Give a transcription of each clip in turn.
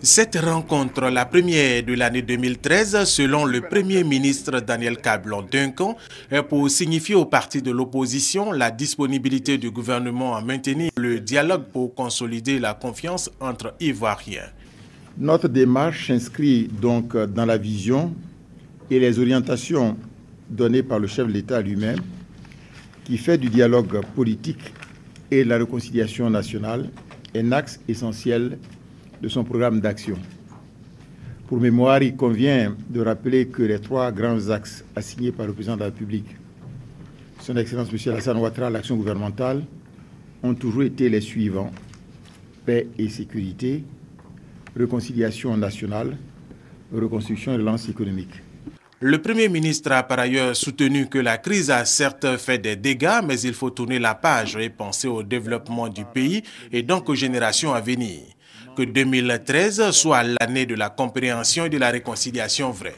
Cette rencontre, la première de l'année 2013, selon le Premier ministre Daniel Kablon-Duncan, est pour signifier aux partis de l'opposition la disponibilité du gouvernement à maintenir le dialogue pour consolider la confiance entre Ivoiriens. Notre démarche s'inscrit donc dans la vision et les orientations données par le chef de l'État lui-même, qui fait du dialogue politique et de la réconciliation nationale un axe essentiel de son programme d'action. Pour mémoire, il convient de rappeler que les trois grands axes assignés par le président de la République, son Excellence M. Alassane Ouattara, l'action gouvernementale, ont toujours été les suivants: paix et sécurité, réconciliation nationale, reconstruction et relance économique. Le Premier ministre a par ailleurs soutenu que la crise a certes fait des dégâts, mais il faut tourner la page et penser au développement du pays et donc aux générations à venir. Que 2013 soit l'année de la compréhension et de la réconciliation vraie.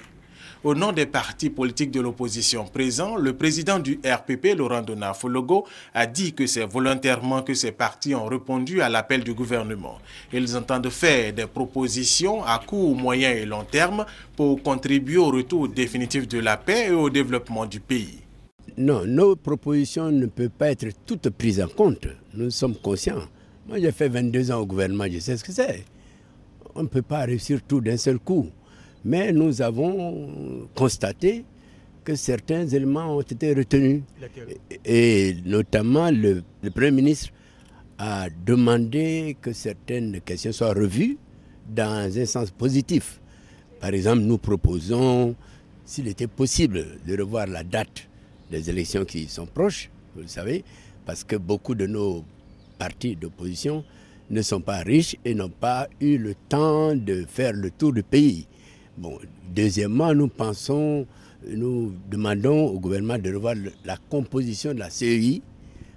Au nom des partis politiques de l'opposition présents, le président du RPP, Laurent Donafologo, a dit que c'est volontairement que ces partis ont répondu à l'appel du gouvernement. Ils entendent faire des propositions à court, moyen et long terme pour contribuer au retour définitif de la paix et au développement du pays. Non, nos propositions ne peuvent pas être toutes prises en compte. Nous sommes conscients. Moi, j'ai fait 22 ans au gouvernement, je sais ce que c'est. On ne peut pas réussir tout d'un seul coup. Mais nous avons constaté que certains éléments ont été retenus. Et notamment, le Premier ministre a demandé que certaines questions soient revues dans un sens positif. Par exemple, nous proposons, s'il était possible, de revoir la date des élections qui sont proches, vous le savez, parce que beaucoup de nos partis d'opposition ne sont pas riches et n'ont pas eu le temps de faire le tour du pays. Bon, deuxièmement, nous demandons au gouvernement de revoir la composition de la CEI,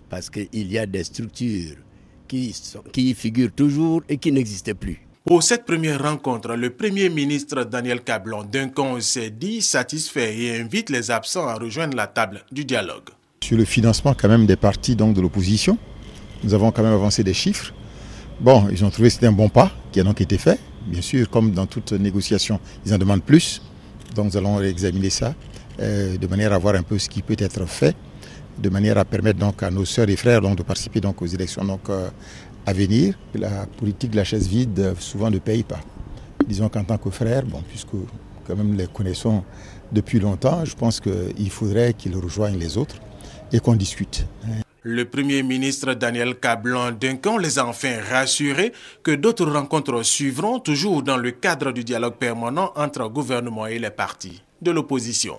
parce qu'il y a des structures qui y figurent toujours et qui n'existaient plus. Pour cette première rencontre, le Premier ministre Daniel Kablon-Duncan s'est dit satisfait et invite les absents à rejoindre la table du dialogue. Sur le financement quand même des partis donc, de l'opposition, nous avons quand même avancé des chiffres. Bon, ils ont trouvé que c'était un bon pas qui a donc été fait. Bien sûr, comme dans toute négociation, ils en demandent plus. Donc nous allons examiner ça de manière à voir un peu ce qui peut être fait, de manière à permettre donc à nos sœurs et frères donc, de participer donc, aux élections donc, à venir. La politique de la chaise vide souvent ne paye pas. Disons qu'en tant que frères, bon, puisque quand même les connaissons depuis longtemps, je pense qu'il faudrait qu'ils rejoignent les autres et qu'on discute. Le Premier ministre Daniel Kablon-Duncan les a enfin rassurés que d'autres rencontres suivront, toujours dans le cadre du dialogue permanent entre le gouvernement et les partis de l'opposition.